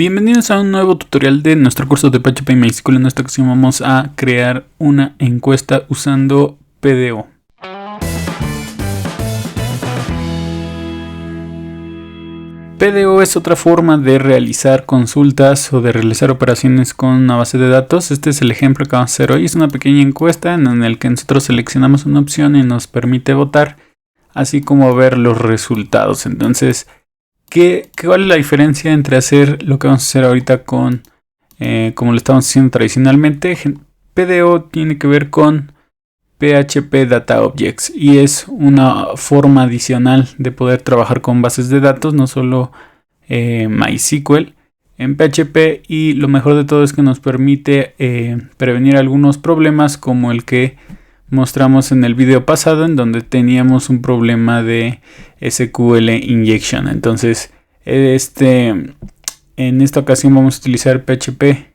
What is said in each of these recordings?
Bienvenidos a un nuevo tutorial de nuestro curso de PHP y MySQL. En esta ocasión vamos a crear una encuesta usando PDO. PDO es otra forma de realizar consultas o de realizar operaciones con una base de datos. Este es el ejemplo que vamos a hacer hoy. Es una pequeña encuesta en el que nosotros seleccionamos una opción y nos permite votar, así como ver los resultados. Entonces, ¿cuál es la diferencia entre hacer lo que vamos a hacer ahorita con como lo estamos haciendo tradicionalmente? PDO tiene que ver con PHP Data Objects y es una forma adicional de poder trabajar con bases de datos, no solo MySQL en PHP, y lo mejor de todo es que nos permite prevenir algunos problemas como el que mostramos en el video pasado, en donde teníamos un problema de SQL injection. Entonces en esta ocasión vamos a utilizar PHP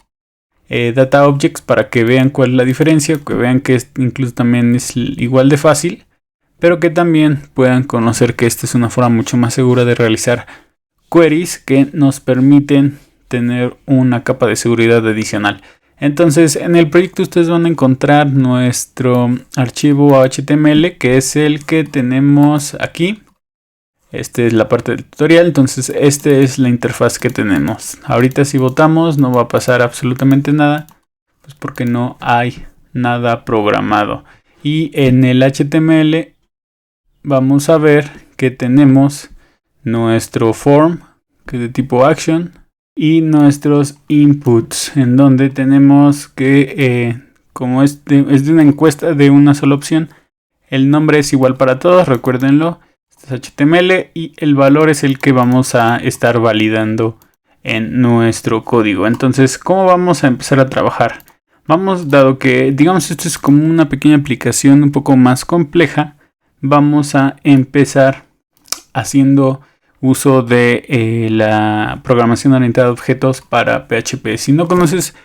Data Objects para que vean cuál es la diferencia, que vean que incluso también es igual de fácil, pero que también puedan conocer que esta es una forma mucho más segura de realizar queries que nos permiten tener una capa de seguridad adicional. Entonces, en el proyecto ustedes van a encontrar nuestro archivo HTML, que es el que tenemos aquí. Esta es la parte del tutorial, entonces esta es la interfaz que tenemos. Ahorita si votamos no va a pasar absolutamente nada, pues porque no hay nada programado. Y en el HTML vamos a ver que tenemos nuestro form, que es de tipo action, y nuestros inputs, en donde tenemos que, como es de una encuesta de una sola opción, el nombre es igual para todos, recuérdenlo. Este es HTML y el valor es el que vamos a estar validando en nuestro código. Entonces, ¿cómo vamos a empezar a trabajar? Dado que, digamos, esto es como una pequeña aplicación un poco más compleja, vamos a empezar haciendo uso de la programación orientada a objetos para PHP. Si no conoces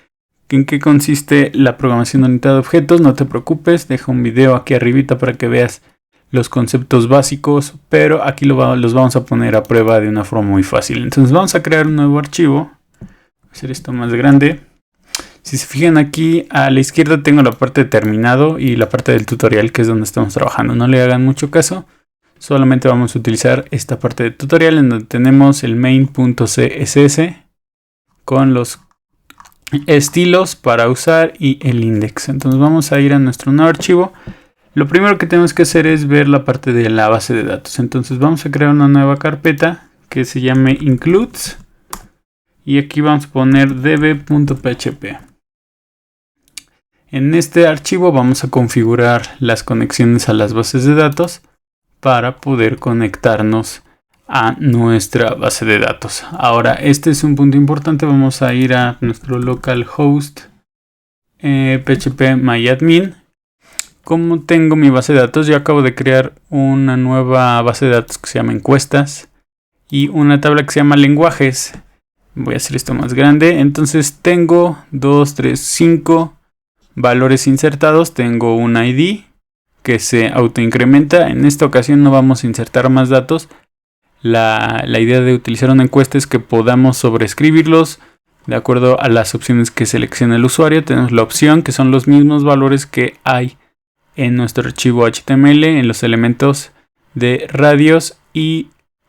en qué consiste la programación orientada a objetos, no te preocupes, deja un video aquí arribita para que veas los conceptos básicos, pero aquí los vamos a poner a prueba de una forma muy fácil. Entonces vamos a crear un nuevo archivo. Voy a hacer esto más grande. Si se fijan aquí a la izquierda tengo la parte de terminado y la parte del tutorial, que es donde estamos trabajando. No le hagan mucho caso. Solamente vamos a utilizar esta parte de tutorial en donde tenemos el main.css con los estilos para usar y el index. Entonces vamos a ir a nuestro nuevo archivo. Lo primero que tenemos que hacer es ver la parte de la base de datos. Entonces vamos a crear una nueva carpeta que se llame includes y aquí vamos a poner db.php. En este archivo vamos a configurar las conexiones a las bases de datos para poder conectarnos a nuestra base de datos. Ahora, este es un punto importante. Vamos a ir a nuestro localhost php myadmin. Como tengo mi base de datos, yo acabo de crear una nueva base de datos que se llama encuestas y una tabla que se llama lenguajes. Voy a hacer esto más grande. Entonces tengo 5 valores insertados. Tengo un ID que se autoincrementa. En esta ocasión no vamos a insertar más datos. La idea de utilizar una encuesta es que podamos sobreescribirlos de acuerdo a las opciones que selecciona el usuario. Tenemos la opción que son los mismos valores que hay en nuestro archivo HTML, en los elementos de radios y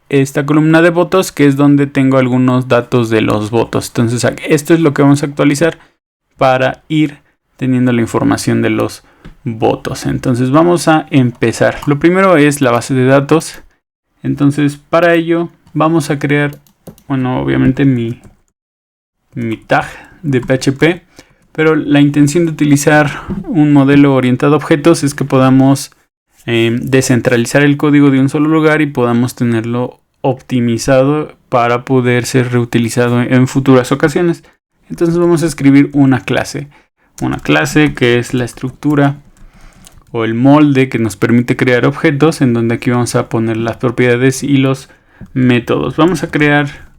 esta columna de votos, que es donde tengo algunos datos de los votos. Entonces esto es lo que vamos a actualizar para ir teniendo la información de los votos. Entonces vamos a empezar. Lo primero es la base de datos. Entonces para ello vamos a crear, bueno, obviamente mi tag de PHP, pero la intención de utilizar un modelo orientado a objetos es que podamos descentralizar el código de un solo lugar y podamos tenerlo optimizado para poder ser reutilizado en futuras ocasiones. Entonces vamos a escribir una clase que es la estructura o el molde que nos permite crear objetos, en donde aquí vamos a poner las propiedades y los métodos. Vamos a crear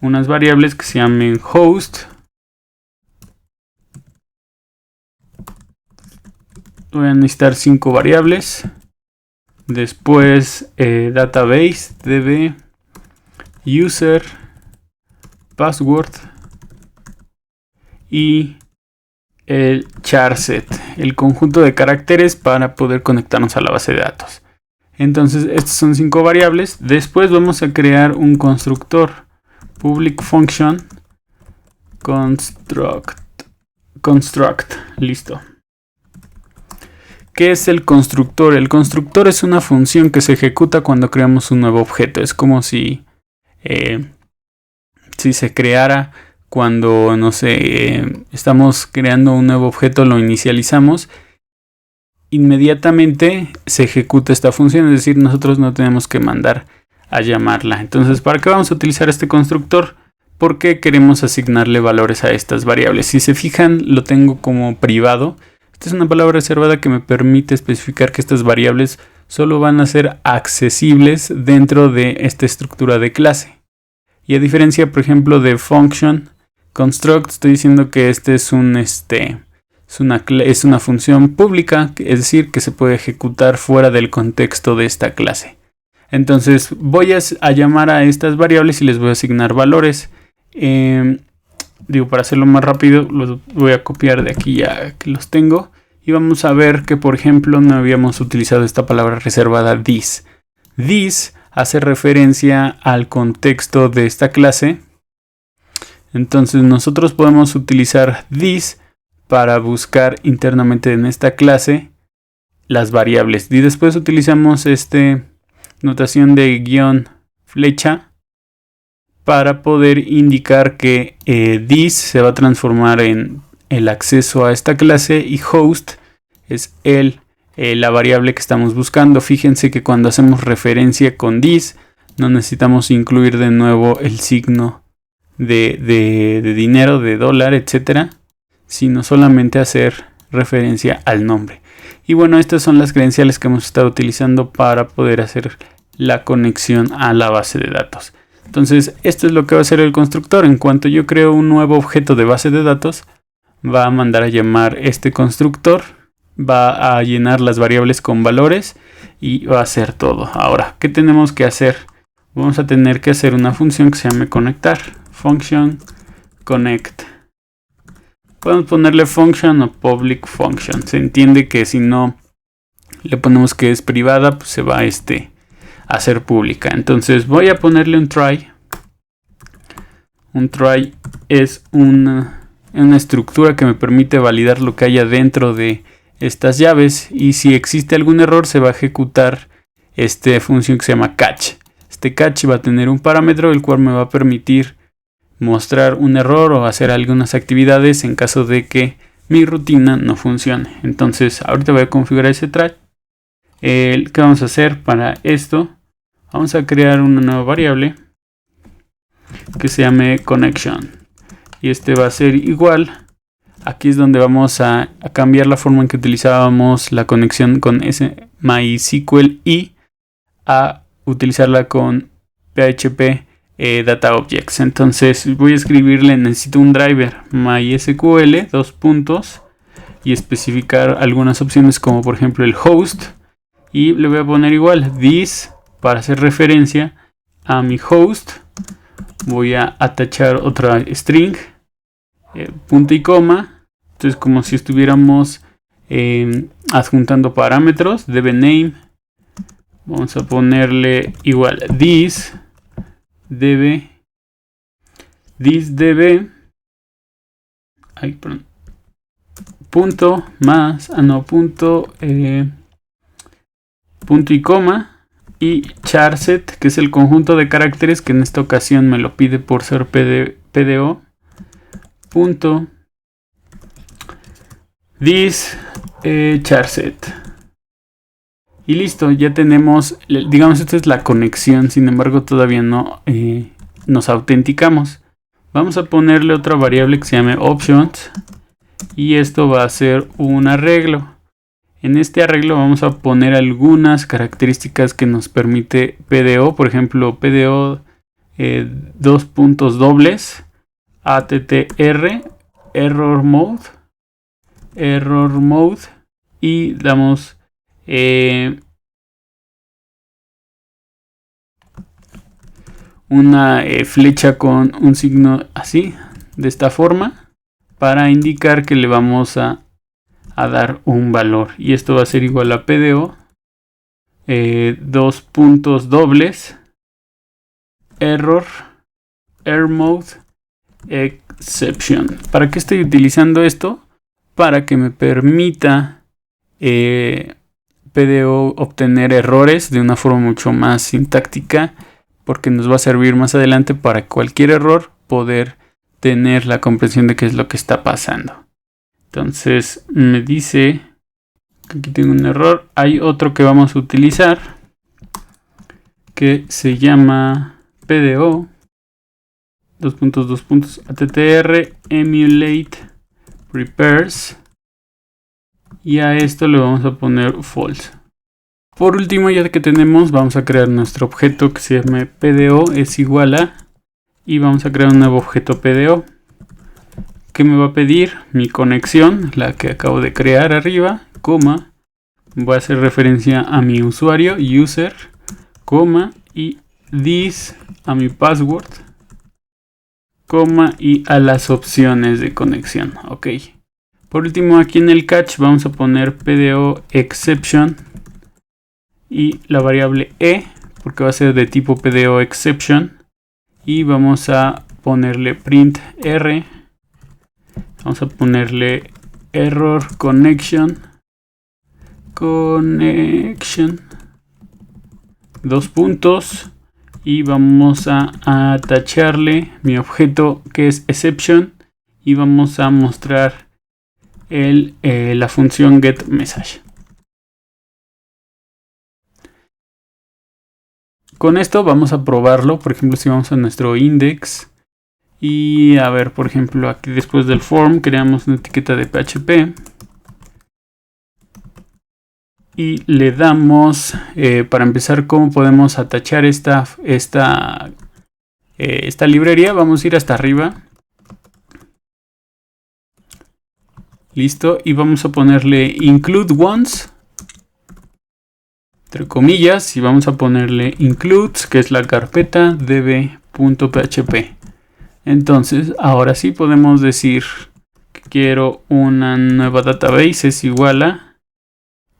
unas variables que se llamen host. Voy a necesitar 5 variables. Después database, db, user, password y el charset, el conjunto de caracteres para poder conectarnos a la base de datos. Entonces estas son 5 variables. Después vamos a crear un constructor, public function construct. Listo. ¿Qué es el constructor? El constructor es una función que se ejecuta cuando creamos un nuevo objeto. Es como si se creara cuando, no sé, estamos creando un nuevo objeto, lo inicializamos, inmediatamente se ejecuta esta función, es decir, nosotros no tenemos que mandar a llamarla. Entonces, ¿para qué vamos a utilizar este constructor? Porque queremos asignarle valores a estas variables. Si se fijan, lo tengo como privado. Esta es una palabra reservada que me permite especificar que estas variables solo van a ser accesibles dentro de esta estructura de clase. Y a diferencia, por ejemplo, de function construct, estoy diciendo que este es una función pública, es decir, que se puede ejecutar fuera del contexto de esta clase. Entonces voy a llamar a estas variables y les voy a asignar valores. Para hacerlo más rápido, los voy a copiar de aquí ya que los tengo. Y vamos a ver que, por ejemplo, no habíamos utilizado esta palabra reservada this. This hace referencia al contexto de esta clase. Entonces nosotros podemos utilizar this para buscar internamente en esta clase las variables. Y después utilizamos notación de guión flecha para poder indicar que this se va a transformar en el acceso a esta clase y host es la variable que estamos buscando. Fíjense que cuando hacemos referencia con this no necesitamos incluir de nuevo el signo de dinero, de dólar, etcétera, sino solamente hacer referencia al nombre. Y bueno, estas son las credenciales que hemos estado utilizando para poder hacer la conexión a la base de datos. Entonces, esto es lo que va a hacer el constructor. En cuanto yo creo un nuevo objeto de base de datos, va a mandar a llamar este constructor, va a llenar las variables con valores y va a hacer todo. Ahora, ¿qué tenemos que hacer? Vamos a tener que hacer una función que se llame conectar. Function connect. Podemos ponerle function o public function. Se entiende que si no le ponemos que es privada, pues se va a hacer pública. Entonces voy a ponerle un try. Un try es una estructura que me permite validar lo que haya dentro de estas llaves. Y si existe algún error, se va a ejecutar esta función que se llama catch. Este catch va a tener un parámetro el cual me va a permitir mostrar un error o hacer algunas actividades en caso de que mi rutina no funcione. Entonces ahorita voy a configurar ese try. ¿Qué vamos a hacer para esto? Vamos a crear una nueva variable que se llame connection. Y va a ser igual. Aquí es donde vamos a cambiar la forma en que utilizábamos la conexión con MySQL y a utilizarla con PHP Data Objects. Entonces voy a escribirle, necesito un driver MySQL, y especificar algunas opciones como por ejemplo el host. Y le voy a poner igual this para hacer referencia a mi host. Voy a atachar otra string, punto y coma. Entonces como si estuviéramos adjuntando parámetros. DB-name. Vamos a ponerle igual this db. Punto más. Punto y coma. Y charset, que es el conjunto de caracteres que en esta ocasión me lo pide por ser PDO. Punto this charset. Y listo, ya tenemos, digamos, esta es la conexión. Sin embargo, todavía no nos autenticamos. Vamos a ponerle otra variable que se llame options. Y esto va a ser un arreglo. En este arreglo vamos a poner algunas características que nos permite PDO. Por ejemplo, PDO dos puntos dobles. ATTR. Error mode. Y damos una flecha con un signo así, de esta forma, para indicar que le vamos a dar un valor. Y esto va a ser igual a PDO, dos puntos dobles, error mode exception. ¿Para qué estoy utilizando esto? Para que me permita PDO obtener errores de una forma mucho más sintáctica, porque nos va a servir más adelante para cualquier error poder tener la comprensión de qué es lo que está pasando. Entonces me dice que aquí tengo un error. Hay otro que vamos a utilizar que se llama PDO attr emulate repairs, y a esto le vamos a poner false. Por último, ya que tenemos, vamos a crear nuestro objeto que se llame PDO es igual a, y vamos a crear un nuevo objeto PDO que me va a pedir mi conexión, la que acabo de crear arriba, coma, voy a hacer referencia a mi usuario, user, coma, y this a mi password, coma, y a las opciones de conexión. Ok. Por último, aquí en el catch vamos a poner PDO exception y la variable e, porque va a ser de tipo PDO exception, y vamos a ponerle print r, vamos a ponerle error connection, dos puntos, y vamos a tacharle mi objeto que es exception, y vamos a mostrar la función getMessage. Con esto vamos a probarlo. Por ejemplo, si vamos a nuestro index y a ver, por ejemplo, aquí después del form creamos una etiqueta de PHP y le damos, para empezar, cómo podemos atachar esta librería. Vamos a ir hasta arriba. Listo, y vamos a ponerle include once, entre comillas, y vamos a ponerle includes, que es la carpeta db.php. Entonces, ahora sí podemos decir que quiero una nueva database, es igual a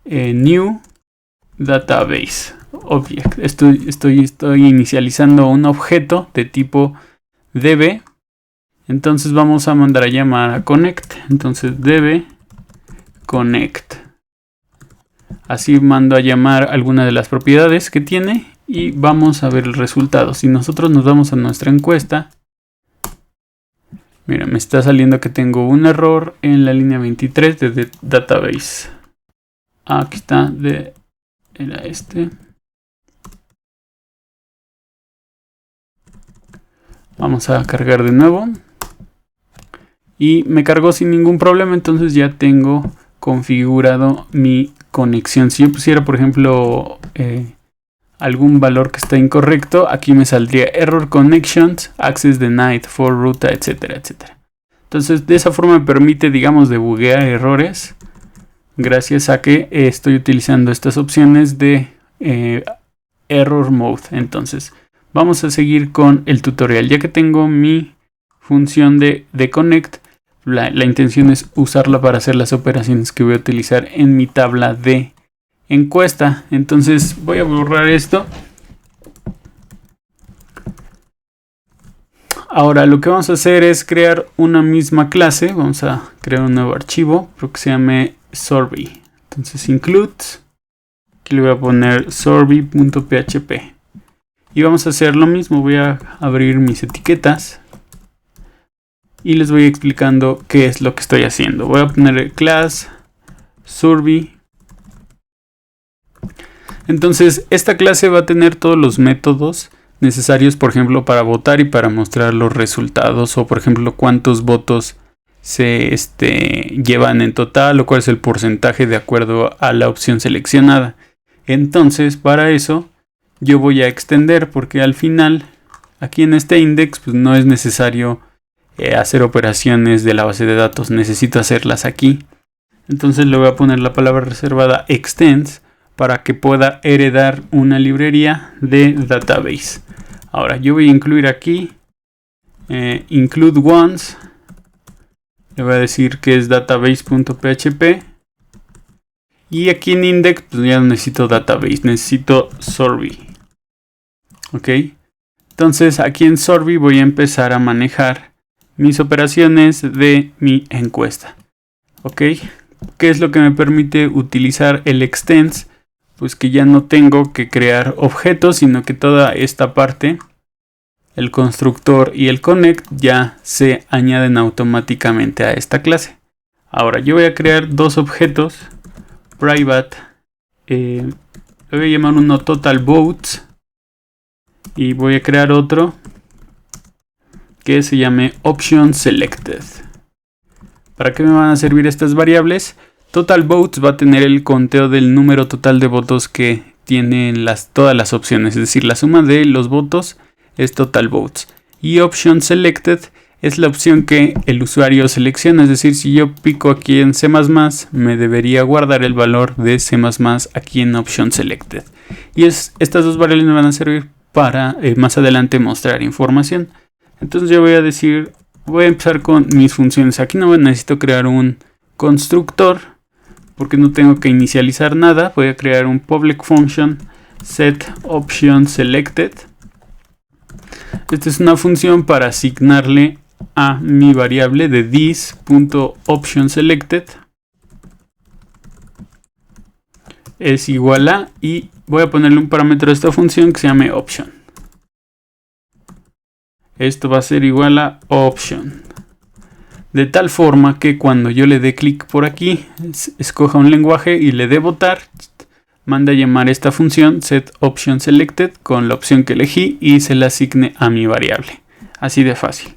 new database object. Estoy inicializando un objeto de tipo db. Entonces vamos a mandar a llamar a connect. Entonces db connect. Así mando a llamar alguna de las propiedades que tiene y vamos a ver el resultado. Si nosotros nos vamos a nuestra encuesta, mira, me está saliendo que tengo un error en la línea 23 de database. Aquí está, era este. Vamos a cargar de nuevo. Y me cargó sin ningún problema, entonces ya tengo configurado mi conexión. Si yo pusiera, por ejemplo, algún valor que está incorrecto, aquí me saldría error connections, access denied for ruta, etcétera, etcétera. Entonces, de esa forma me permite, digamos, debuguear errores, gracias a que estoy utilizando estas opciones de error mode. Entonces, vamos a seguir con el tutorial. Ya que tengo mi función de connect, la intención es usarla para hacer las operaciones que voy a utilizar en mi tabla de encuesta. Entonces voy a borrar esto. Ahora lo que vamos a hacer es crear una misma clase. Vamos a crear un nuevo archivo, pero que se llame survey. Entonces includes, aquí le voy a poner survey.php. Y vamos a hacer lo mismo. Voy a abrir mis etiquetas y les voy explicando qué es lo que estoy haciendo. Voy a poner class survey. Entonces esta clase va a tener todos los métodos necesarios, por ejemplo, para votar y para mostrar los resultados, o por ejemplo cuántos votos se llevan en total, o cuál es el porcentaje de acuerdo a la opción seleccionada. Entonces para eso yo voy a extender, porque al final aquí en este index pues no es necesario hacer operaciones de la base de datos, necesito hacerlas aquí. Entonces le voy a poner la palabra reservada extends para que pueda heredar una librería de database. Ahora yo voy a incluir aquí include once Le voy a decir que es database.php. Y aquí en index pues ya no necesito database, necesito Sorbet. Ok. Entonces aquí en Sorbet voy a empezar a manejar mis operaciones de mi encuesta. Ok. ¿Qué es lo que me permite utilizar el extends? Pues que ya no tengo que crear objetos, sino que toda esta parte, el constructor y el connect, ya se añaden automáticamente a esta clase. Ahora yo voy a crear dos objetos private. Le voy a llamar uno total votes y voy a crear otro que se llame option selected. ¿Para qué me van a servir estas variables? Total votes va a tener el conteo del número total de votos que tienen todas las opciones, es decir, la suma de los votos es total votes. Y option selected es la opción que el usuario selecciona, es decir, si yo pico aquí en C++, me debería guardar el valor de C++ aquí en option selected. Y estas dos variables me van a servir para más adelante mostrar información. Entonces yo voy a empezar con mis funciones. Aquí no necesito crear un constructor porque no tengo que inicializar nada. Voy a crear un public function set option selected. Esta es una función para asignarle a mi variable de this.optionSelected es igual a, y voy a ponerle un parámetro a esta función que se llame option. Esto va a ser igual a option, de tal forma que cuando yo le dé clic por aquí, escoja un lenguaje y le dé votar, manda a llamar esta función setOptionSelected con la opción que elegí y se la asigne a mi variable. Así de fácil.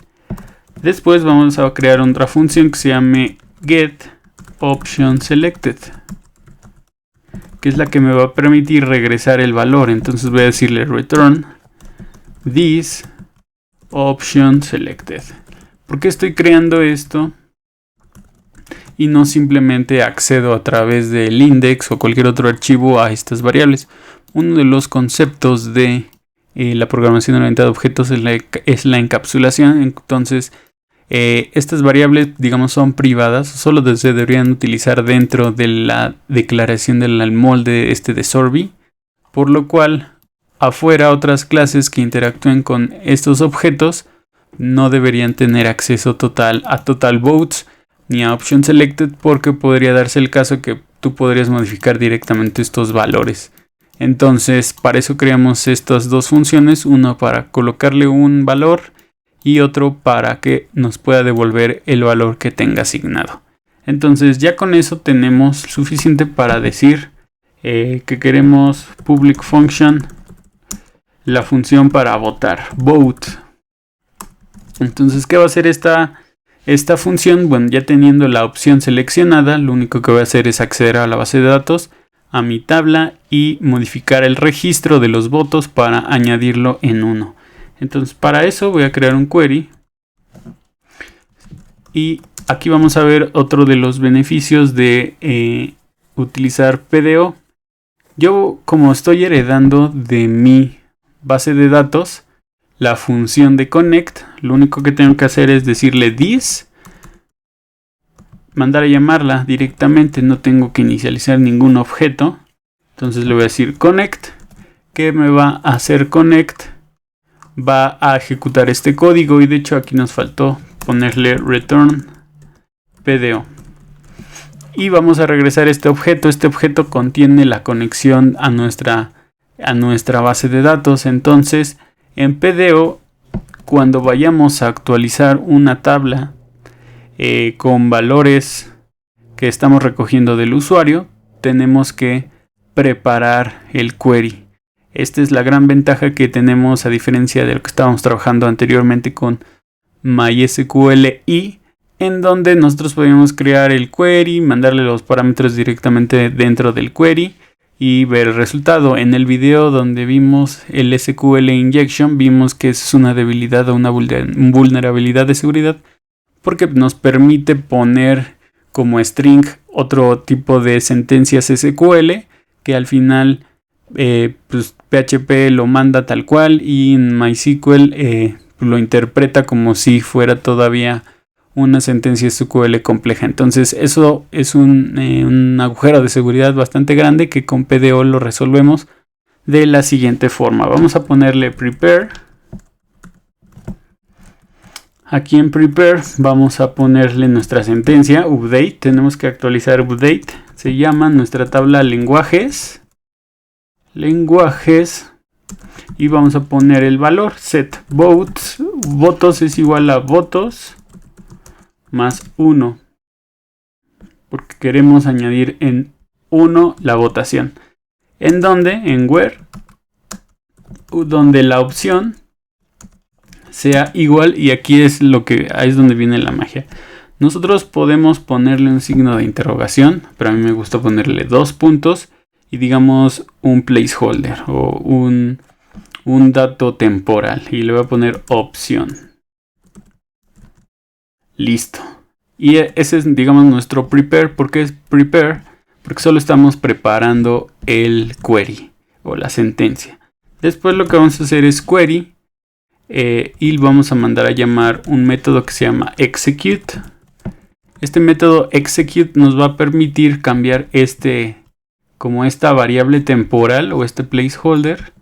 Después vamos a crear otra función que se llame getOptionSelected, que es la que me va a permitir regresar el valor. Entonces voy a decirle return this option selected. ¿Por qué estoy creando esto y no simplemente accedo a través del index o cualquier otro archivo a estas variables? Uno de los conceptos de la programación orientada a objetos es la encapsulación. Entonces estas variables, digamos, son privadas, solo se deberían utilizar dentro de la declaración del molde de Sorbet, por lo cual afuera otras clases que interactúen con estos objetos no deberían tener acceso total a total votes ni a option selected, porque podría darse el caso que tú podrías modificar directamente estos valores. Entonces para eso creamos estas dos funciones, uno para colocarle un valor y otro para que nos pueda devolver el valor que tenga asignado. Entonces ya con eso tenemos suficiente para decir que queremos public function, la función para votar, vote. Entonces, ¿qué va a hacer esta función? Bueno, ya teniendo la opción seleccionada, lo único que voy a hacer es acceder a la base de datos, a mi tabla y modificar el registro de los votos para añadirlo en 1. Entonces para eso voy a crear un query y aquí vamos a ver otro de los beneficios de utilizar PDO. Yo, como estoy heredando de mi base de datos la función de connect, lo único que tengo que hacer es decirle this, mandar a llamarla directamente, no tengo que inicializar ningún objeto. Entonces le voy a decir connect, que me va a hacer connect, va a ejecutar este código y de hecho aquí nos faltó ponerle return PDO. Y vamos a regresar este objeto. Este objeto contiene la conexión a nuestra base de datos. Entonces en PDO, cuando vayamos a actualizar una tabla con valores que estamos recogiendo del usuario, tenemos que preparar el query. Esta es la gran ventaja que tenemos a diferencia de lo que estábamos trabajando anteriormente con MySQL, en donde nosotros podemos crear el query, mandarle los parámetros directamente dentro del query y ver el resultado. En el video donde vimos el SQL injection, vimos que es una debilidad o una vulnerabilidad de seguridad, porque nos permite poner como string otro tipo de sentencias SQL que al final pues PHP lo manda tal cual y en MySQL lo interpreta como si fuera todavía una sentencia SQL compleja. Entonces eso es un agujero de seguridad bastante grande que con PDO lo resolvemos de la siguiente forma. Vamos a ponerle prepare. Aquí en prepare vamos a ponerle nuestra sentencia update. Tenemos que actualizar update. Se llama nuestra tabla lenguajes. Y vamos a poner el valor set votes. Votos es igual a votos más 1. Porque queremos añadir en 1 la votación. ¿En dónde? En where. Donde la opción sea igual, y aquí es donde viene la magia. Nosotros podemos ponerle un signo de interrogación, pero a mí me gusta ponerle 2 puntos y digamos un placeholder o un dato temporal, y le voy a poner opción. Listo. Y ese es, digamos, nuestro prepare. ¿Por qué es prepare? Porque solo estamos preparando el query o la sentencia. Después lo que vamos a hacer es query. Y vamos a mandar a llamar un método que se llama execute. Este método execute nos va a permitir cambiar como esta variable temporal o este placeholder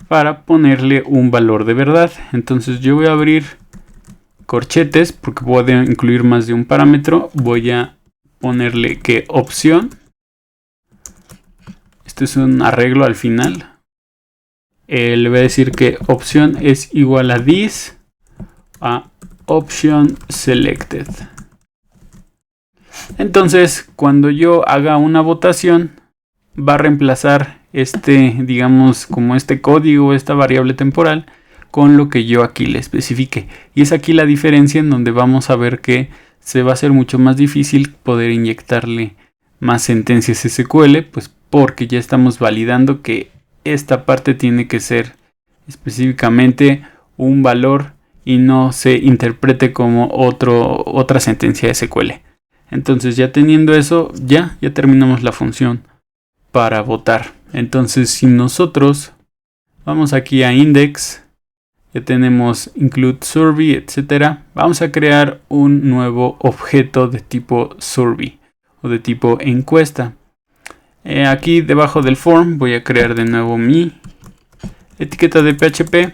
para ponerle un valor de verdad. Entonces yo voy a abrir corchetes porque puedo incluir más de un parámetro. Voy a ponerle que opción. Esto es un arreglo al final. Le voy a decir que opción es igual a this a option selected. Entonces, cuando yo haga una votación, va a reemplazar digamos, como este código, esta variable temporal, con lo que yo aquí le especifique. Y es aquí la diferencia en donde vamos a ver que se va a hacer mucho más difícil poder inyectarle más sentencias SQL, pues porque ya estamos validando que esta parte tiene que ser específicamente un valor y no se interprete como otra sentencia SQL. Entonces, ya teniendo eso, ya terminamos la función para votar. Entonces, si nosotros vamos aquí a index, ya tenemos include survey, etcétera. Vamos a crear un nuevo objeto de tipo survey o de tipo encuesta. Aquí debajo del form voy a crear de nuevo mi etiqueta de PHP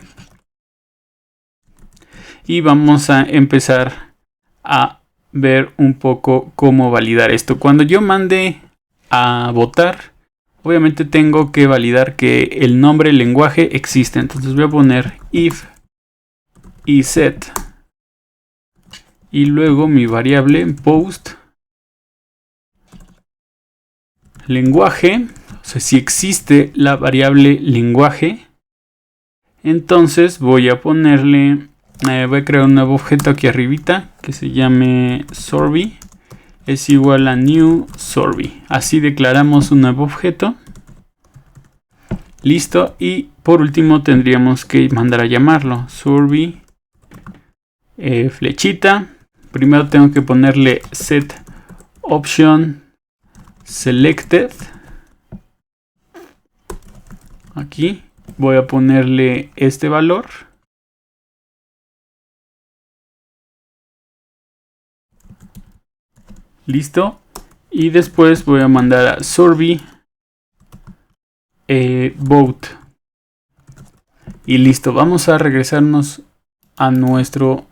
y vamos a empezar a ver un poco cómo validar esto. Cuando yo mande a votar, obviamente tengo que validar que el nombre lenguaje existe. Entonces voy a poner if y set y luego mi variable post lenguaje. O sea, si existe la variable lenguaje, entonces voy a ponerle, voy a crear un nuevo objeto aquí arribita que se llame survey. Es igual a new survey. Así declaramos un nuevo objeto. Listo. Y por último tendríamos que mandar a llamarlo survey flechita. Primero tengo que ponerle set option selected. Aquí voy a ponerle este valor. Listo. Y después voy a mandar a survey vote. Y listo. Vamos a regresarnos a nuestro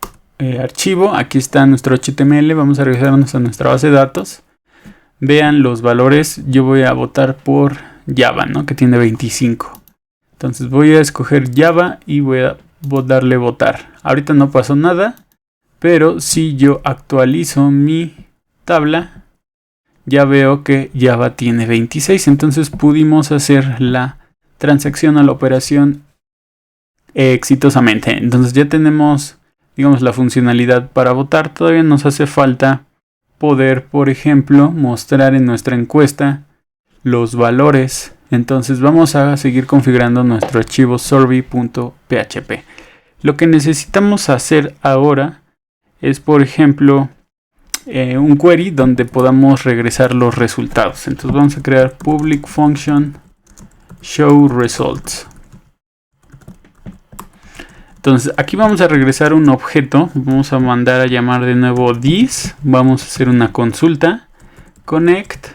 archivo. Aquí está nuestro HTML. Vamos a regresarnos a nuestra base de datos. Vean los valores. Yo voy a votar por Java, ¿no? Que tiene 25. Entonces voy a escoger Java y voy a darle votar. Ahorita no pasó nada, pero si yo actualizo mi tabla, ya veo que Java tiene 26. Entonces pudimos hacer la transacción a la operación exitosamente. Entonces ya tenemos, digamos, la funcionalidad para votar. Todavía nos hace falta poder, por ejemplo, mostrar en nuestra encuesta los valores. Entonces vamos a seguir configurando nuestro archivo survey.php. Lo que necesitamos hacer ahora es, por ejemplo, un query donde podamos regresar los resultados. Entonces vamos a crear public function show results. Entonces aquí vamos a regresar un objeto. Vamos a mandar a llamar de nuevo this. Vamos a hacer una consulta. Connect.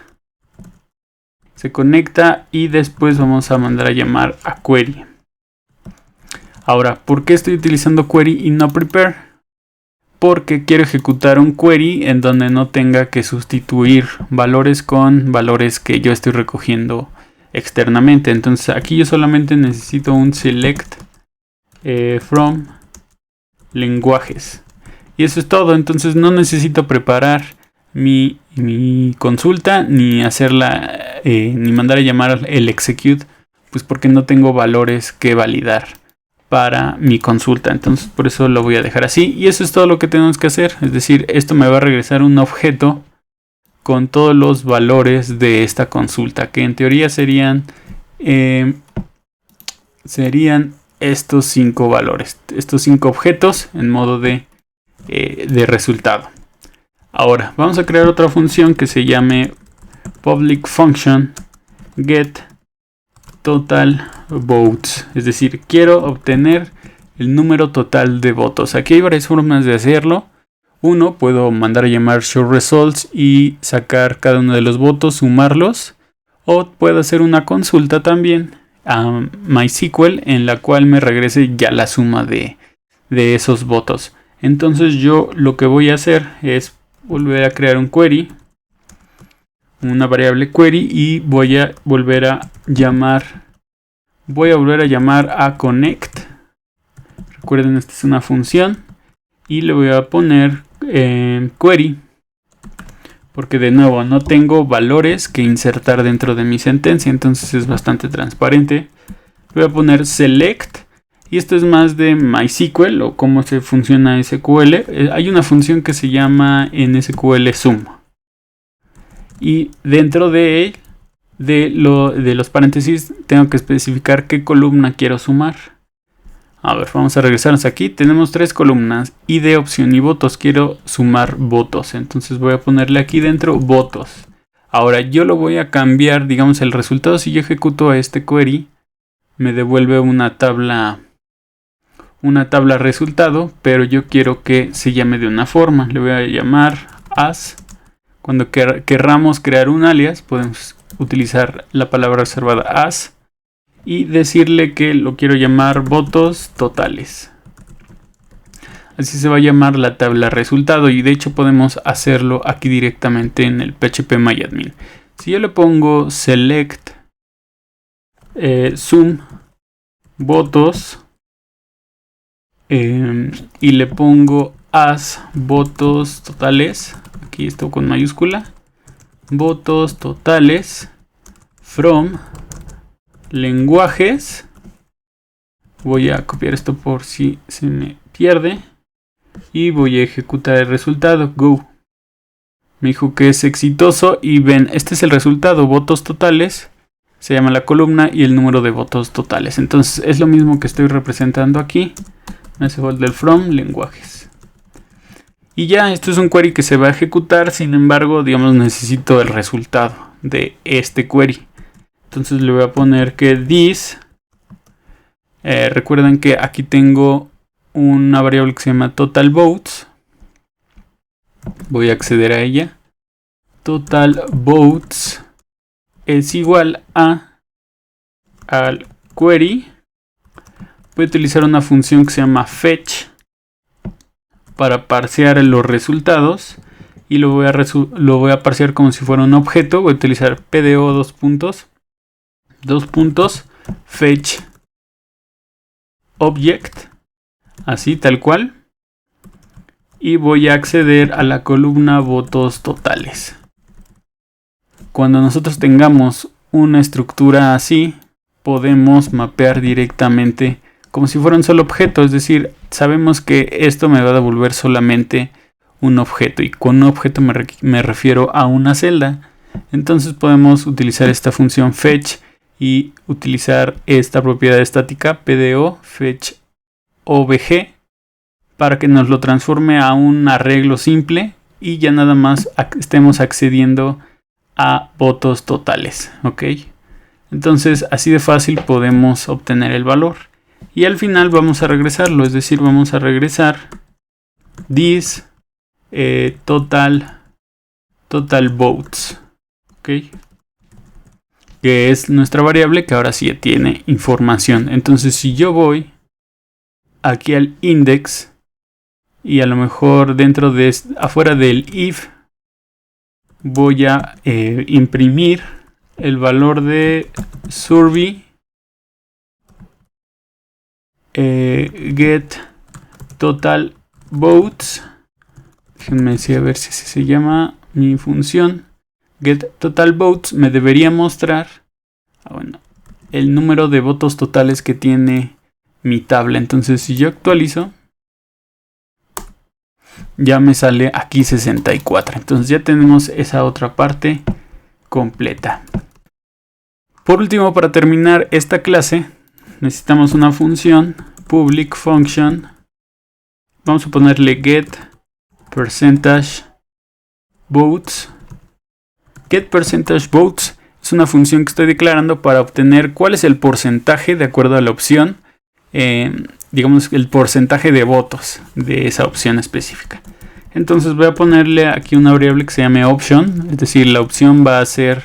Se conecta y después vamos a mandar a llamar a query. Ahora, ¿por qué estoy utilizando query y no prepare? Porque quiero ejecutar un query en donde no tenga que sustituir valores con valores que yo estoy recogiendo externamente. Entonces aquí yo solamente necesito un select from lenguajes. Y eso es todo. Entonces no necesito preparar mi consulta ni hacerla ni mandar a llamar el execute, pues porque no tengo valores que validar para mi consulta. Entonces por eso lo voy a dejar así, y eso es todo lo que tenemos que hacer. Es decir, esto me va a regresar un objeto con todos los valores de esta consulta, que en teoría serían estos 5 valores, estos 5 objetos en modo de resultado. Ahora vamos a crear otra función que se llame public function get total votes. Es decir, quiero obtener el número total de votos. Aquí hay varias formas de hacerlo. Uno, puedo mandar a llamar show results y sacar cada uno de los votos, sumarlos. O puedo hacer una consulta también a MySQL en la cual me regrese ya la suma de esos votos. Entonces yo lo que voy a hacer es volver a crear un query, una variable query, y voy a volver a llamar a connect. Recuerden, esta es una función, y le voy a poner query, porque de nuevo no tengo valores que insertar dentro de mi sentencia, entonces es bastante transparente. Voy a poner select, y esto es más de MySQL o cómo se funciona SQL. Hay una función que se llama en SQL sum, y dentro de los paréntesis tengo que especificar qué columna quiero sumar. A ver, vamos a regresarnos aquí. Tenemos 3 columnas, ID, opción y votos. Quiero sumar votos, entonces voy a ponerle aquí dentro votos. Ahora yo lo voy a cambiar, digamos, el resultado. Si yo ejecuto este query, me devuelve una tabla resultado, pero yo quiero que se llame de una forma. Le voy a llamar as. Cuando querramos crear un alias, podemos utilizar la palabra reservada as y decirle que lo quiero llamar votos totales. Así se va a llamar la tabla resultado, y de hecho podemos hacerlo aquí directamente en el phpMyAdmin. Si yo le pongo select sum votos y le pongo as votos totales, aquí esto con mayúscula, votos totales from lenguajes, voy a copiar esto por si se me pierde y voy a ejecutar el resultado. Go. Me dijo que es exitoso, y ven, este es el resultado, votos totales, se llama la columna, y el número de votos totales. Entonces es lo mismo que estoy representando aquí. Me hace falta el from lenguajes. Y ya, esto es un query que se va a ejecutar. Sin embargo, digamos, necesito el resultado de este query. Entonces le voy a poner que this. Recuerden que aquí tengo una variable que se llama total votes. Voy a acceder a ella. Total votes es igual al query. Voy a utilizar una función que se llama fetch para parsear los resultados, y lo voy a parsear como si fuera un objeto. Voy a utilizar pdo dos puntos fetch object, así tal cual, y voy a acceder a la columna votos totales. Cuando nosotros tengamos una estructura así, podemos mapear directamente como si fuera un solo objeto. Es decir, sabemos que esto me va a devolver solamente un objeto, y con un objeto me refiero a una celda. Entonces podemos utilizar esta función fetch y utilizar esta propiedad estática pdo fetch obj para que nos lo transforme a un arreglo simple, y ya nada más estemos accediendo a votos totales. ¿Ok? Entonces así de fácil podemos obtener el valor. y al final vamos a regresarlo, es decir, vamos a regresar this total votes, ¿ok? Que es nuestra variable que ahora sí tiene información. Entonces si yo voy aquí al index y a lo mejor dentro de afuera del if voy a imprimir el valor de survey get total votes. Déjenme decir a ver si se llama mi función. Get total votes me debería mostrar el número de votos totales que tiene mi tabla. Entonces si yo actualizo, ya me sale aquí 64. Entonces ya tenemos esa otra parte completa. Por último, para terminar esta clase, necesitamos una función public function. Vamos a ponerle get percentage votes. Get percentage votes es una función que estoy declarando para obtener cuál es el porcentaje de acuerdo a la opción, digamos el porcentaje de votos de esa opción específica. Entonces voy a ponerle aquí una variable que se llame option, es decir, la opción va a ser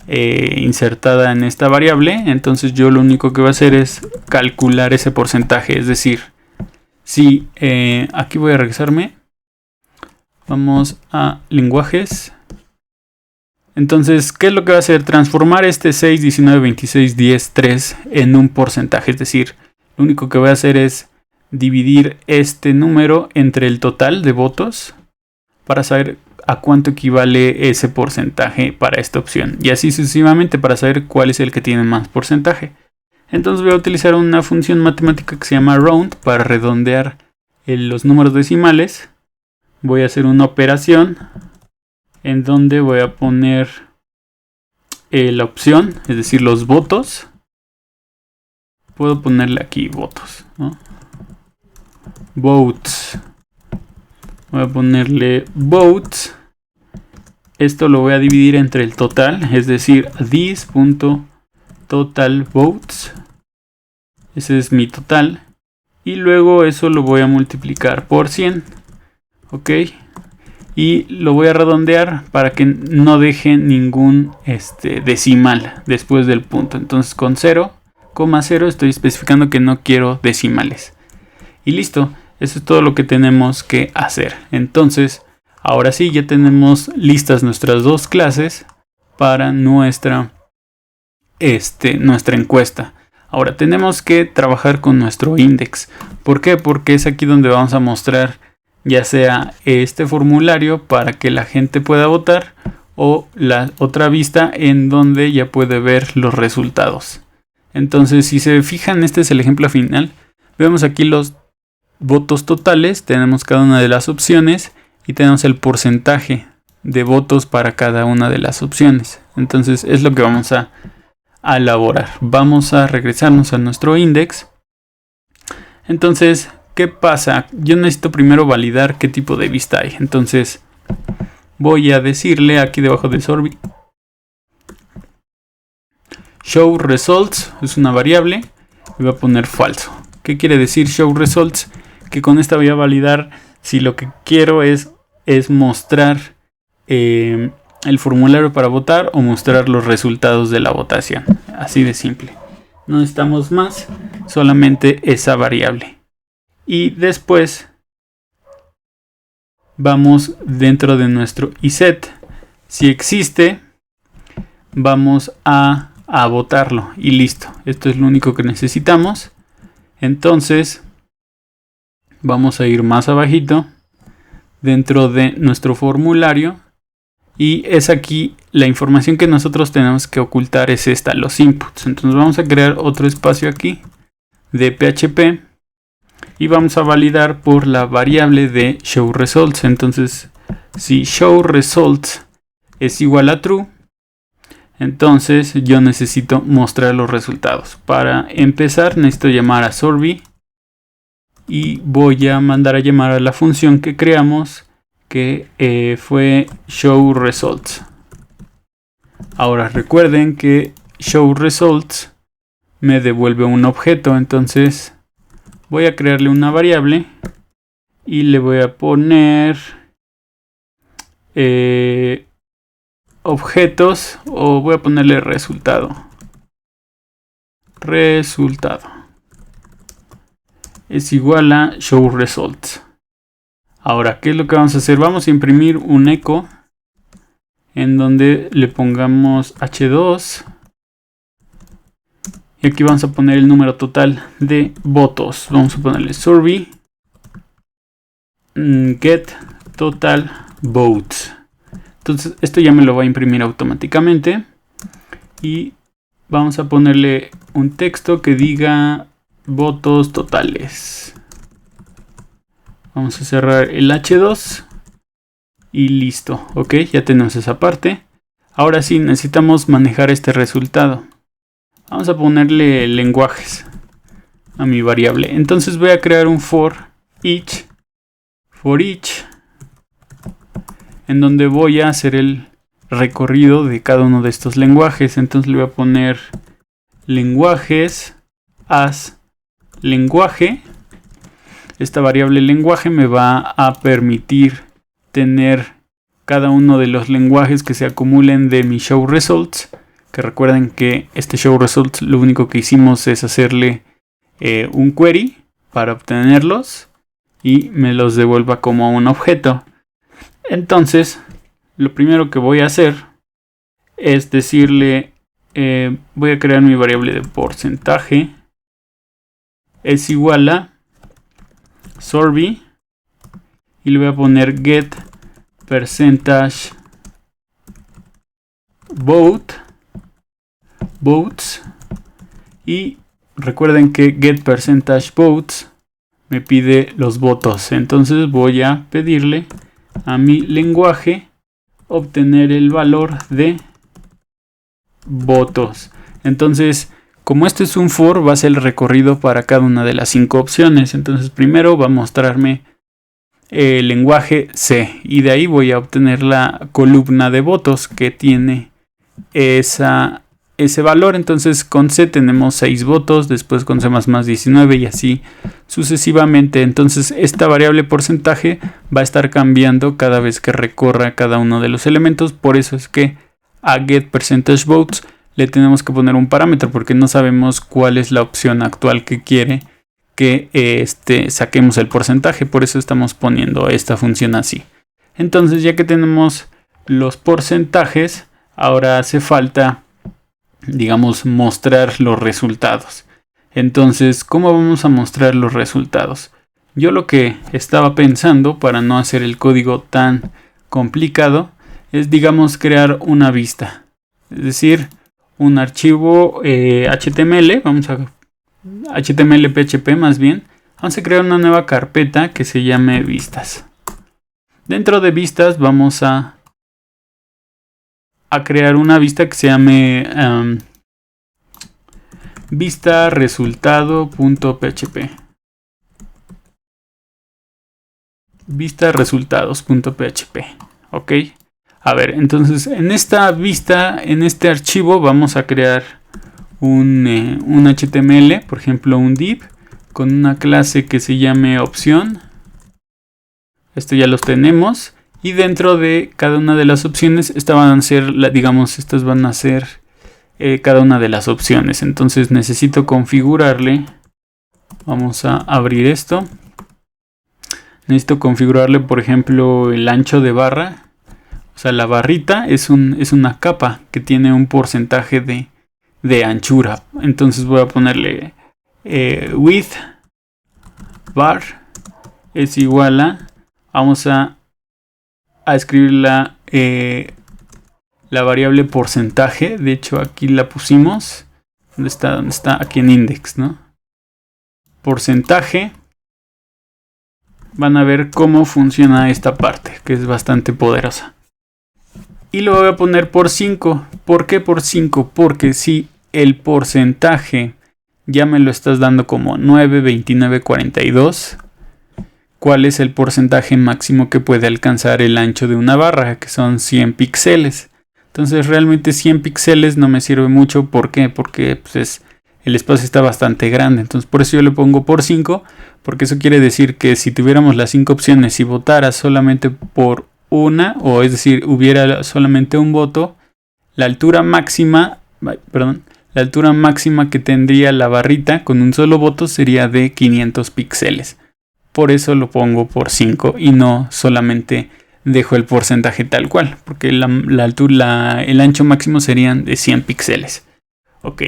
insertada en esta variable. Entonces yo lo único que voy a hacer es calcular ese porcentaje, es decir, si aquí voy a regresarme, vamos a lenguajes. Entonces, ¿qué es lo que va a hacer? Transformar este 6, 19, 26, 10, 3 en un porcentaje. Es decir, lo único que voy a hacer es dividir este número entre el total de votos para saber a cuánto equivale ese porcentaje para esta opción. Y así sucesivamente para saber cuál es el que tiene más porcentaje. Entonces voy a utilizar una función matemática que se llama round para redondear los números decimales. Voy a hacer una operación en donde voy a poner la opción, es decir, los votos. Puedo ponerle aquí votos, ¿no? Votes. Voy a ponerle votes. Esto lo voy a dividir entre el total, es decir, this.total votes. Ese es mi total. Y luego eso lo voy a multiplicar por 100. Ok. Y lo voy a redondear para que no deje ningún decimal después del punto. Entonces con 0,0 estoy especificando que no quiero decimales. Y listo, eso es todo lo que tenemos que hacer. Entonces, ahora sí, ya tenemos listas nuestras dos clases para nuestra encuesta. Ahora tenemos que trabajar con nuestro index. ¿Por qué? Porque es aquí donde vamos a mostrar ya sea este formulario para que la gente pueda votar o la otra vista en donde ya puede ver los resultados. Entonces, si se fijan, este es el ejemplo final. Vemos aquí los votos totales, tenemos cada una de las opciones y tenemos el porcentaje de votos para cada una de las opciones. Entonces es lo que vamos a elaborar. Vamos a regresarnos a nuestro index. Entonces, ¿qué pasa? Yo necesito primero validar qué tipo de vista hay. Entonces voy a decirle aquí debajo de survey show results, es una variable, y voy a poner falso. ¿Qué quiere decir show results? Que con esta voy a validar si lo que quiero es mostrar el formulario para votar o mostrar los resultados de la votación. Así de simple. No necesitamos más, solamente esa variable. Y después vamos dentro de nuestro iset. Si existe, vamos a votarlo y listo. Esto es lo único que necesitamos. Entonces vamos a ir más abajito dentro de nuestro formulario y es aquí la información que nosotros tenemos que ocultar, es esta, los inputs. Entonces vamos a crear otro espacio aquí de PHP y vamos a validar por la variable de show results. Entonces si show results es igual a true, entonces yo necesito mostrar los resultados. Para empezar necesito llamar a survey y voy a mandar a llamar a la función que creamos, que fue show results. Ahora recuerden que show results me devuelve un objeto, entonces voy a crearle una variable y le voy a poner objetos, o voy a ponerle resultado. Resultado es igual a show results. Ahora, ¿qué es lo que vamos a hacer? Vamos a imprimir un eco en donde le pongamos h2 y aquí vamos a poner el número total de votos. Vamos a ponerle survey get total votes. Entonces esto ya me lo va a imprimir automáticamente y vamos a ponerle un texto que diga votos totales. Vamos a cerrar el h2 y listo. Ok, ya tenemos esa parte. Ahora sí, necesitamos manejar este resultado. Vamos a ponerle lenguajes a mi variable. Entonces voy a crear un for each en donde voy a hacer el recorrido de cada uno de estos lenguajes. Entonces le voy a poner lenguajes as lenguaje. Esta variable lenguaje me va a permitir tener cada uno de los lenguajes que se acumulen de mi show results. Que recuerden que este show results lo único que hicimos es hacerle un query para obtenerlos y me los devuelva como un objeto. Entonces lo primero que voy a hacer es decirle voy a crear mi variable de porcentaje es igual a survey y le voy a poner get percentage votes y recuerden que get percentage votes me pide los votos. Entonces voy a pedirle a mi lenguaje obtener el valor de votos. Entonces, como este es un for, va a ser el recorrido para cada una de las 5 opciones. Entonces primero va a mostrarme el lenguaje C y de ahí voy a obtener la columna de votos que tiene ese valor. Entonces con C tenemos 6 votos, después con C++ 19 y así sucesivamente. Entonces esta variable porcentaje va a estar cambiando cada vez que recorra cada uno de los elementos. Por eso es que a get percentage votes le tenemos que poner un parámetro porque no sabemos cuál es la opción actual que quiere que saquemos el porcentaje. Por eso estamos poniendo esta función así. Entonces ya que tenemos los porcentajes, ahora hace falta, digamos, mostrar los resultados. Entonces, ¿cómo vamos a mostrar los resultados? Yo lo que estaba pensando, para no hacer el código tan complicado, es, digamos, crear una vista. Es decir, un archivo HTML, HTML PHP más bien. Vamos a crear una nueva carpeta que se llame vistas. Dentro de vistas vamos a crear una vista que se llame vista resultado.php. Vista resultados.php. Ok. A ver, entonces en esta vista, en este archivo, vamos a crear un HTML, por ejemplo un div, con una clase que se llame opción. Esto ya los tenemos. Y dentro de cada una de las opciones, estas van a ser, estas van a ser cada una de las opciones. Entonces necesito configurarle. Vamos a abrir esto. Necesito configurarle, por ejemplo, el ancho de barra. O sea, la barrita es una capa que tiene un porcentaje de anchura. Entonces voy a ponerle width bar es igual a, vamos a escribir la variable porcentaje. De hecho aquí la pusimos. ¿Dónde está? Aquí en index, ¿no? Porcentaje. Van a ver cómo funciona esta parte, que es bastante poderosa. Y lo voy a poner por 5. ¿Por qué por 5? Porque si el porcentaje ya me lo estás dando como 9, 29, 42, ¿cuál es el porcentaje máximo que puede alcanzar el ancho de una barra? Que son 100 píxeles. Entonces realmente 100 píxeles no me sirve mucho. ¿Por qué? Porque pues, el espacio está bastante grande. Entonces por eso yo le pongo por 5, porque eso quiere decir que si tuviéramos las 5 opciones y votara solamente por una, o es decir, hubiera solamente un voto, la altura máxima que tendría la barrita con un solo voto sería de 500 píxeles. Por eso lo pongo por 5 y no solamente dejo el porcentaje tal cual, porque el ancho máximo serían de 100 píxeles. Ok,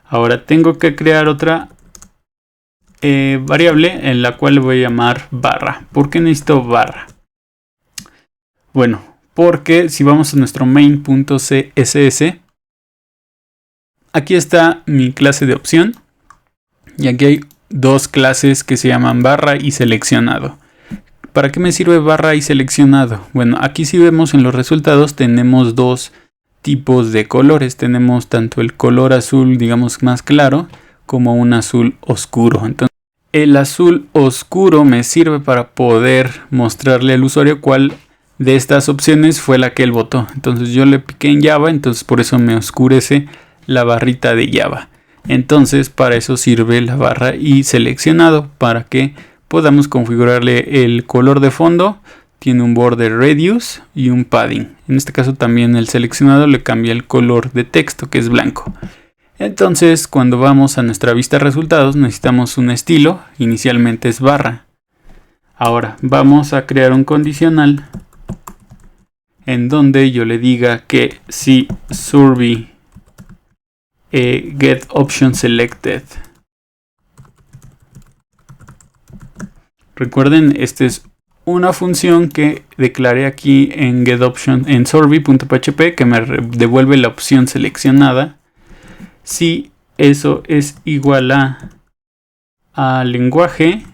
ahora tengo que crear otra variable en la cual le voy a llamar barra. ¿Por qué necesito barra? Bueno, porque si vamos a nuestro main.css, aquí está mi clase de opción y aquí hay dos clases que se llaman barra y seleccionado. ¿Para qué me sirve barra y seleccionado? Bueno, aquí si vemos en los resultados tenemos dos tipos de colores. Tenemos tanto el color azul, digamos, más claro, como un azul oscuro. Entonces, el azul oscuro me sirve para poder mostrarle al usuario cuál de estas opciones fue la que él votó. Entonces yo le piqué en Java, entonces por eso me oscurece la barrita de Java. Entonces para eso sirve la barra y seleccionado, para que podamos configurarle el color de fondo. Tiene un border radius y un padding. En este caso también el seleccionado le cambia el color de texto, que es blanco. Entonces cuando vamos a nuestra vista de resultados necesitamos un estilo. Inicialmente es barra. Ahora vamos a crear un condicional en donde yo le diga que si survey get option selected. Recuerden, esta es una función que declaré aquí en getOption en survey.php que me devuelve la opción seleccionada. Si eso es igual a lenguaje,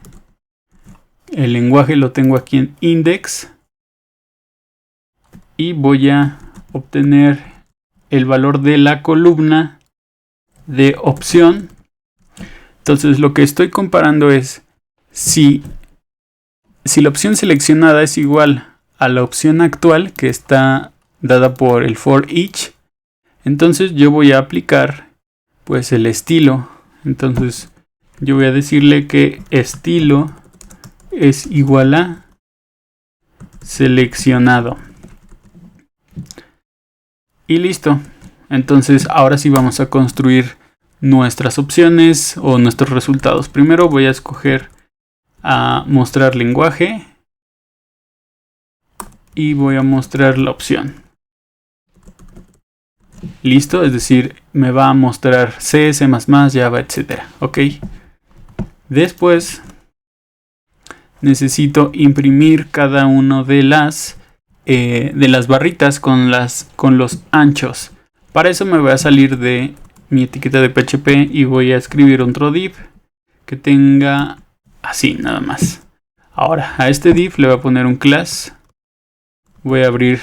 el lenguaje lo tengo aquí en index y voy a obtener el valor de la columna de opción. Entonces lo que estoy comparando es si la opción seleccionada es igual a la opción actual que está dada por el for each, entonces yo voy a aplicar pues el estilo. Entonces yo voy a decirle que estilo es igual a seleccionado. Y listo. Entonces ahora sí vamos a construir nuestras opciones o nuestros resultados. Primero voy a escoger a mostrar lenguaje y voy a mostrar la opción. Listo, es decir, me va a mostrar C, C++, Java, etc. Ok. Después necesito imprimir cada uno de las barritas con los anchos. Para eso me voy a salir de mi etiqueta de PHP y voy a escribir otro div que tenga así nada más. Ahora a este div le voy a poner un class. Voy a abrir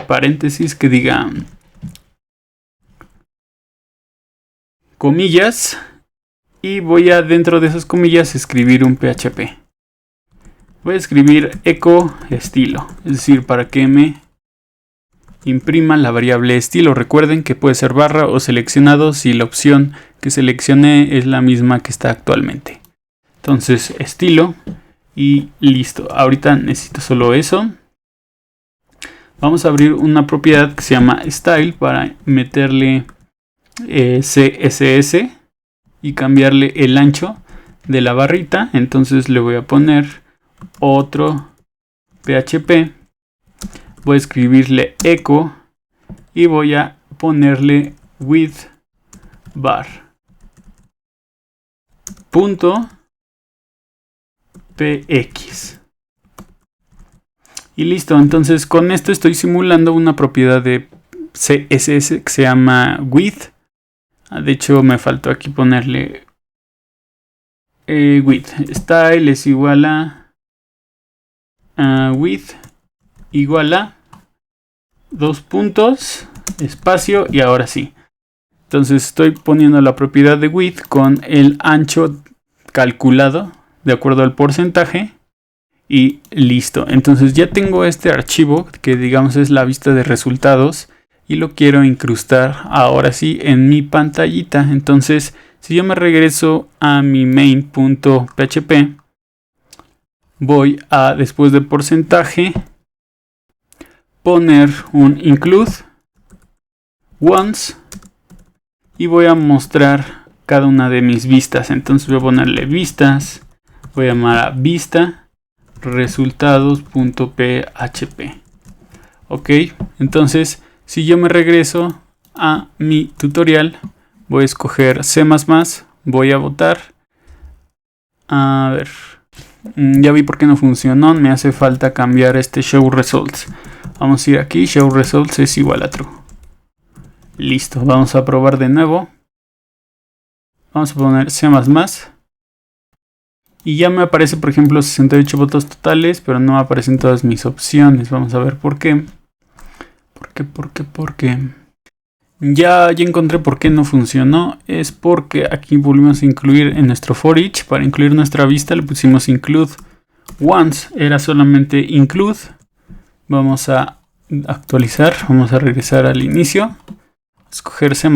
paréntesis que diga comillas y voy a dentro de esas comillas escribir un PHP. Voy a escribir echo estilo, es decir, para que me imprima la variable estilo. Recuerden que puede ser barra o seleccionado si la opción que seleccioné es la misma que está actualmente. Entonces estilo y listo. Ahorita necesito solo eso. Vamos a abrir una propiedad que se llama style para meterle CSS y cambiarle el ancho de la barrita. Entonces le voy a poner otro PHP. Voy a escribirle echo y voy a ponerle width bar punto px y listo. Entonces con esto estoy simulando una propiedad de CSS que se llama width. De hecho me faltó aquí ponerle width. Style es igual a width igual a 2 puntos espacio y ahora sí. Entonces estoy poniendo la propiedad de width con el ancho calculado de acuerdo al porcentaje y listo. Entonces ya tengo este archivo que digamos es la vista de resultados y lo quiero incrustar ahora sí en mi pantallita. Entonces Si yo me regreso a mi main.php, voy a, después de porcentaje, poner un include once y voy a mostrar cada una de mis vistas. Entonces voy a ponerle vistas, voy a llamar a vista resultados.php. Ok, entonces si yo me regreso a mi tutorial, voy a escoger C++, voy a votar. A ver, ya vi por qué no funcionó, me hace falta cambiar este show results. Vamos a ir aquí, show results es igual a true. Listo, vamos a probar de nuevo. Vamos a poner C++. Y ya me aparece, por ejemplo, 68 votos totales, pero no aparecen todas mis opciones. Vamos a ver por qué. ¿Por qué? Ya encontré por qué no funcionó. Es porque aquí volvimos a incluir en nuestro for each. Para incluir nuestra vista le pusimos include once. Era solamente include. Vamos a actualizar. Vamos a regresar al inicio. Escoger C++.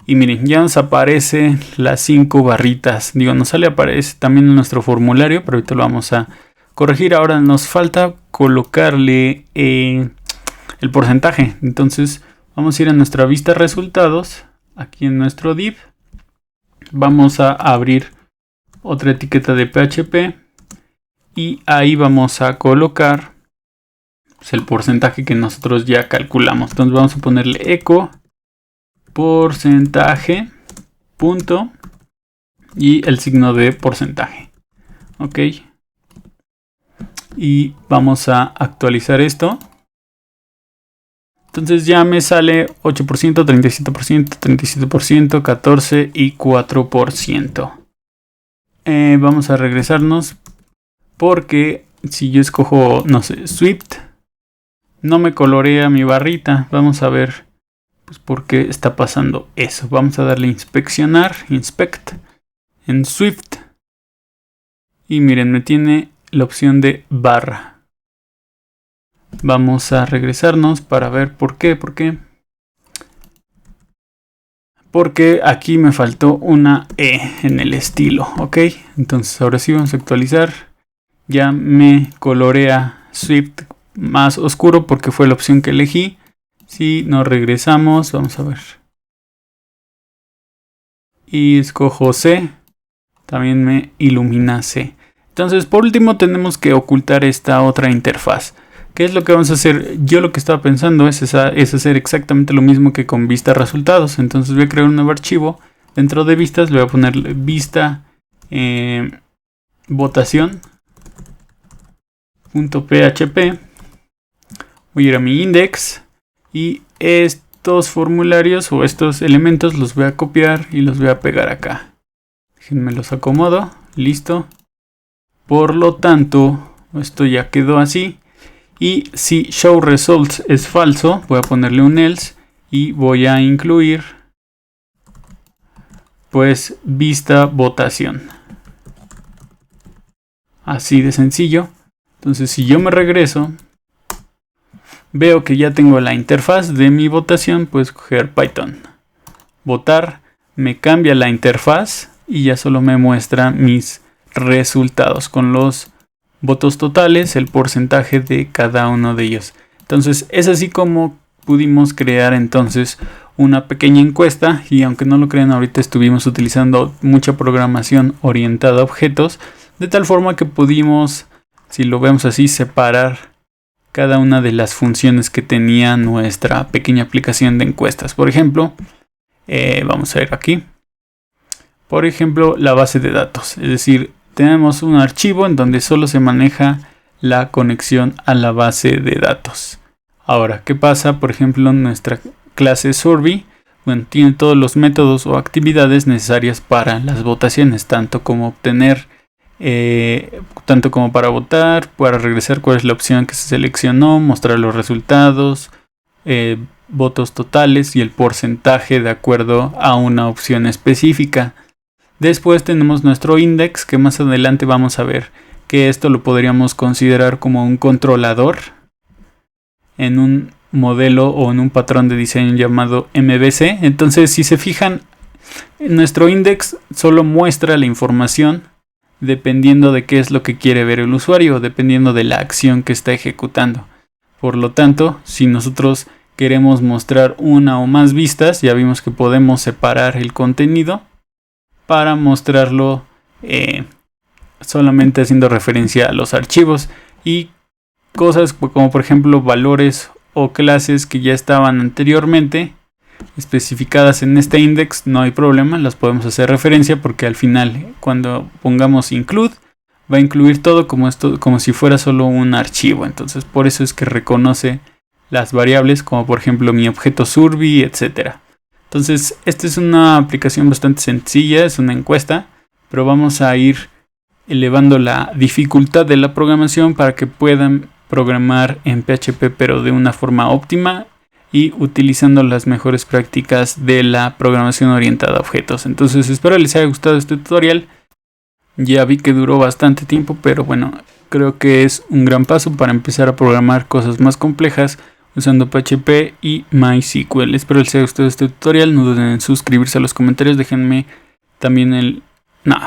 Y miren, ya nos aparecen las 5 barritas. Digo, aparece también en nuestro formulario, pero ahorita lo vamos a corregir. Ahora nos falta colocarle el porcentaje. Entonces vamos a ir a nuestra vista resultados. Aquí en nuestro div. Vamos a abrir otra etiqueta de PHP. Y ahí vamos a colocar pues, el porcentaje que nosotros ya calculamos. Entonces vamos a ponerle echo porcentaje punto y el signo de porcentaje. Ok, y vamos a actualizar esto. Entonces ya me sale 8%, 37%, 37%, 14% y 4%. Vamos a regresarnos porque si yo escojo, no sé, Swift, no me colorea mi barrita. Vamos a ver pues por qué está pasando eso. Vamos a darle inspeccionar, inspect en Swift. Y miren, me tiene la opción de barra. Vamos a regresarnos para ver por qué. Porque aquí me faltó una E en el estilo. Ok, entonces ahora sí vamos a actualizar. Ya me colorea Swift más oscuro porque fue la opción que elegí. Si nos regresamos, vamos a ver. Y escojo C. También me ilumina C. Entonces, por último, tenemos que ocultar esta otra interfaz. ¿Qué es lo que vamos a hacer? Yo lo que estaba pensando es hacer exactamente lo mismo que con vista resultados. Entonces voy a crear un nuevo archivo. Dentro de vistas le voy a poner vista votación.php. Voy a ir a mi index. Y estos formularios o estos elementos los voy a copiar y los voy a pegar acá. Déjenme los acomodo. Listo. Por lo tanto, esto ya quedó así. Y si show results es falso, voy a ponerle un else y voy a incluir pues vista votación. Así de sencillo. Entonces si yo me regreso, veo que ya tengo la interfaz de mi votación. Puedo escoger Python. Votar me cambia la interfaz y ya solo me muestra mis resultados con los votos totales, el porcentaje de cada uno de ellos. Entonces es así como pudimos crear entonces una pequeña encuesta. Y aunque no lo crean, ahorita estuvimos utilizando mucha programación orientada a objetos, de tal forma que pudimos, si lo vemos así, separar cada una de las funciones que tenía nuestra pequeña aplicación de encuestas. Por ejemplo, vamos a ver aquí. Por ejemplo, la base de datos. Es decir, tenemos un archivo en donde solo se maneja la conexión a la base de datos. Ahora, ¿qué pasa? Por ejemplo, nuestra clase survey, bueno, tiene todos los métodos o actividades necesarias para las votaciones, tanto como para votar, para regresar cuál es la opción que se seleccionó, mostrar los resultados, votos totales y el porcentaje de acuerdo a una opción específica. Después tenemos nuestro index, que más adelante vamos a ver que esto lo podríamos considerar como un controlador en un modelo o en un patrón de diseño llamado MVC. Entonces, si se fijan, Nuestro index solo muestra la información dependiendo de qué es lo que quiere ver el usuario, dependiendo de la acción que está ejecutando. Por lo tanto, si nosotros queremos mostrar una o más vistas, ya vimos que podemos separar el contenido para mostrarlo solamente haciendo referencia a los archivos y cosas como por ejemplo valores o clases que ya estaban anteriormente especificadas en este index. No hay problema, las podemos hacer referencia porque al final cuando pongamos include va a incluir todo como si fuera solo un archivo. Entonces por eso es que reconoce las variables como por ejemplo mi objeto survey, etcétera. Entonces esta es una aplicación bastante sencilla, es una encuesta, pero vamos a ir elevando la dificultad de la programación para que puedan programar en PHP pero de una forma óptima y utilizando las mejores prácticas de la programación orientada a objetos. Entonces espero les haya gustado este tutorial. Ya vi que duró bastante tiempo, pero bueno, creo que es un gran paso para empezar a programar cosas más complejas usando PHP y MySQL. Espero les haya gustado este tutorial. No duden en suscribirse a los comentarios. Déjenme también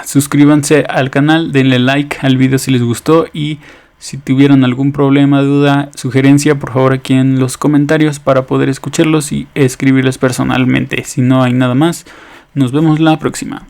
suscríbanse al canal, denle like al video si les gustó y si tuvieron algún problema, duda, sugerencia, por favor aquí en los comentarios para poder escucharlos y escribirles personalmente. Si no hay nada más, nos vemos la próxima.